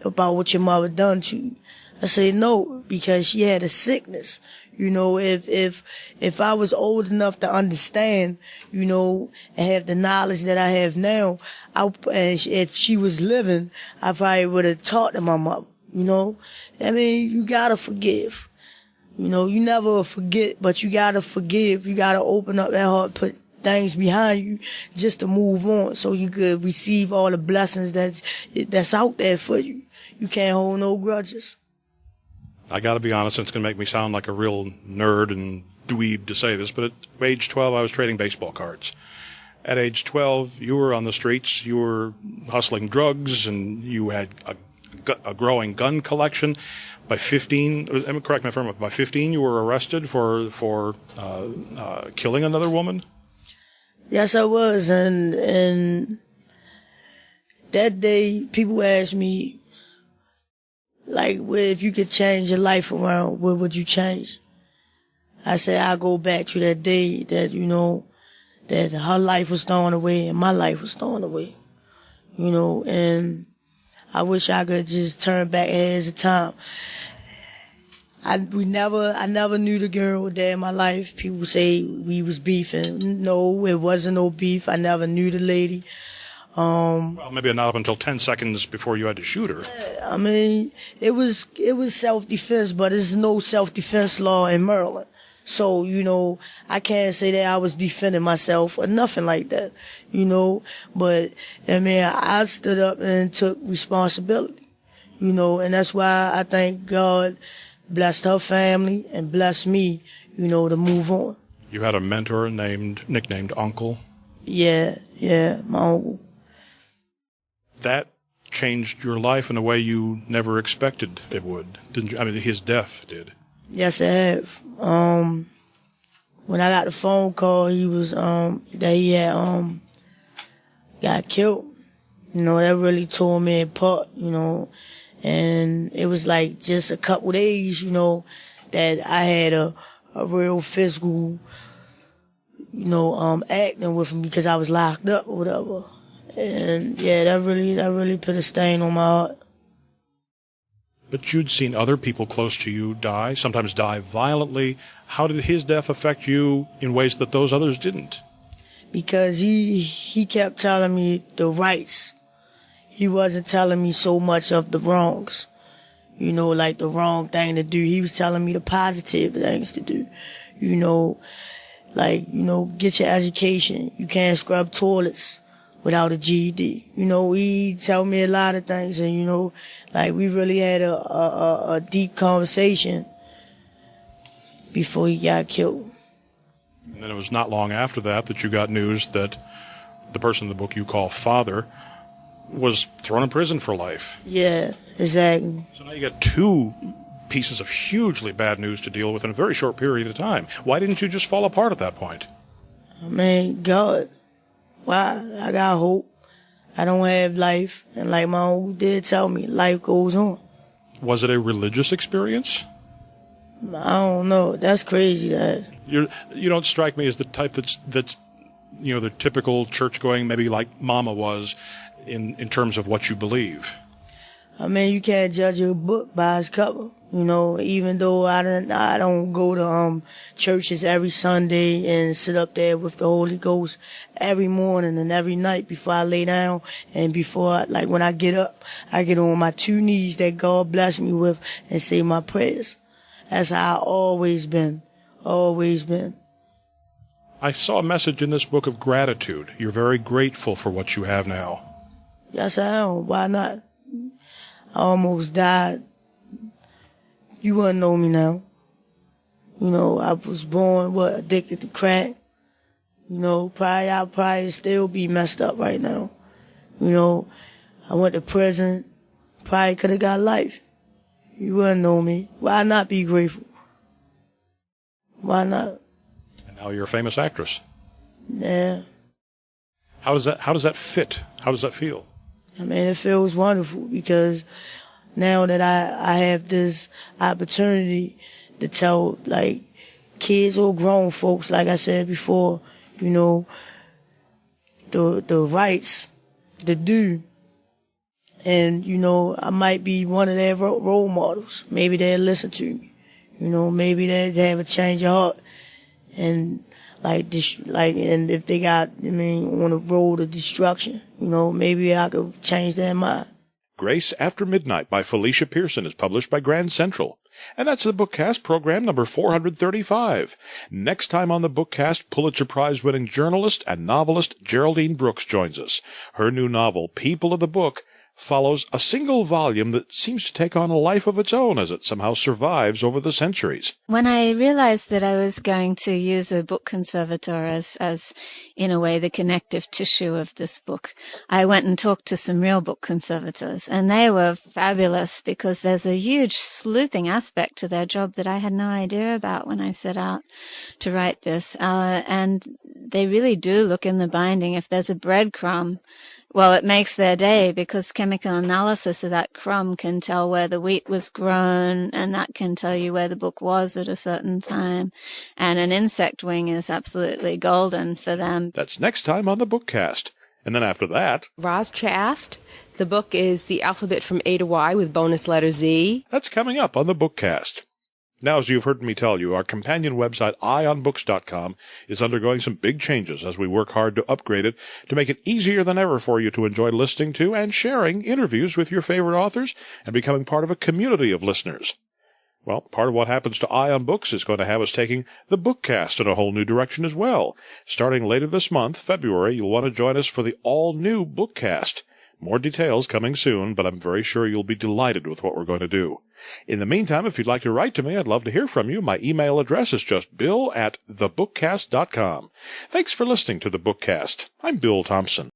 about what your mother done to you? I said, no, because she had a sickness. You know, if I was old enough to understand, you know, and have the knowledge that I have now, and if she was living, I probably would have talked to my mother, you know. I mean, you gotta forgive. You know, you never forget, but you gotta forgive. You gotta open up that heart, put things behind you just to move on so you could receive all the blessings that's out there for you. You can't hold no grudges. I got to be honest, and it's going to make me sound like a real nerd and dweeb to say this, but at age 12, I was trading baseball cards. At age 12, you were on the streets, you were hustling drugs, and you had a growing gun collection. By 15, correct me if I'm wrong, by 15, you were arrested for killing another woman? Yes, I was, and that day, people asked me, like, if you could change your life around, what would you change? I said, I'll go back to that day that, you know, that her life was thrown away and my life was thrown away. You know, and I wish I could just turn back ahead of time. I never knew the girl there in my life. People say we was beefing. No, it wasn't no beef. I never knew the lady. Well, maybe not up until 10 seconds before you had to shoot her. I mean, it was self-defense, but there's no self-defense law in Maryland. So, you know, I can't say that I was defending myself or nothing like that, you know. But, I mean, I stood up and took responsibility, you know, and that's why I thank God blessed her family and blessed me, you know, to move on. You had a mentor nicknamed Uncle? Yeah, my uncle. That changed your life in a way you never expected it would, didn't you? I mean, his death did. Yes, it have. When I got the phone call, he was that he had got killed. You know, that really tore me apart. You know, and it was like just a couple days. You know, that I had a real physical, you know, acting with him because I was locked up or whatever. And yeah, that really put a stain on my heart. But you'd seen other people close to you die, sometimes die violently. How did his death affect you in ways that those others didn't? Because he kept telling me the rights. He wasn't telling me so much of the wrongs. You know, like the wrong thing to do. He was telling me the positive things to do. You know, like, you know, get your education. You can't scrub toilets without a GED. You know, he tell me a lot of things, and, you know, like, we really had a deep conversation before he got killed. And then it was not long after that you got news that the person in the book you call father was thrown in prison for life. Yeah, exactly. So now you got two pieces of hugely bad news to deal with in a very short period of time. Why didn't you just fall apart at that point? I mean, God. Why? I got hope. I don't have life. And like my uncle did tell me, life goes on. Was it a religious experience? I don't know. That's crazy. You don't strike me as the type that's you know, the typical church-going, maybe like Mama was, in terms of what you believe. I mean, you can't judge a book by its cover. You know, even though I don't go to churches every Sunday and sit up there with the Holy Ghost every morning and every night before I lay down, and before, like, when I get up, I get on my two knees that God bless me with and say my prayers. That's how I've always been. Always been. I saw a message in this book of gratitude. You're very grateful for what you have now. Yes, I am. Why not? I almost died. You wouldn't know me now. You know, I was born, addicted to crack. You know, I'd probably still be messed up right now. You know, I went to prison. Probably could have got life. You wouldn't know me. Why not be grateful? Why not? And now you're a famous actress. Yeah. How does that fit? How does that feel? I mean, it feels wonderful because now that I have this opportunity to tell, like, kids or grown folks, like I said before, you know, the rights to do And, I might be one of their role models. Maybe they'll listen to me. Maybe they have a change of heart. And and if they got, on a road of destruction, maybe I could change their mind. Grace After Midnight by Felicia Pearson is published by Grand Central. And that's the Bookcast program number 435. Next time on the Bookcast, Pulitzer Prize-winning journalist and novelist Geraldine Brooks joins us. Her new novel, People of the Book, follows a single volume that seems to take on a life of its own as it somehow survives over the centuries. When I realized that I was going to use a book conservator as in a way, the connective tissue of this book, I went and talked to some real book conservators, and they were fabulous because there's a huge sleuthing aspect to their job that I had no idea about when I set out to write this. And they really do look in the binding. If there's a breadcrumb, well, it makes their day because chemical analysis of that crumb can tell where the wheat was grown, and that can tell you where the book was at a certain time. And an insect wing is absolutely golden for them. That's next time on the Bookcast. And then after that, Roz Chast. The book is The Alphabet from A to Y with bonus letter Z. That's coming up on the Bookcast. Now, as you've heard me tell you, our companion website, eyeonbooks.com, is undergoing some big changes as we work hard to upgrade it to make it easier than ever for you to enjoy listening to and sharing interviews with your favorite authors and becoming part of a community of listeners. Well, part of what happens to Eye on Books is going to have us taking the Bookcast in a whole new direction as well. Starting later this month, February, you'll want to join us for the all-new Bookcast. More details coming soon, but I'm very sure you'll be delighted with what we're going to do. In the meantime, if you'd like to write to me, I'd love to hear from you. My email address is just bill@thebookcast.com. Thanks for listening to the Bookcast. I'm Bill Thompson.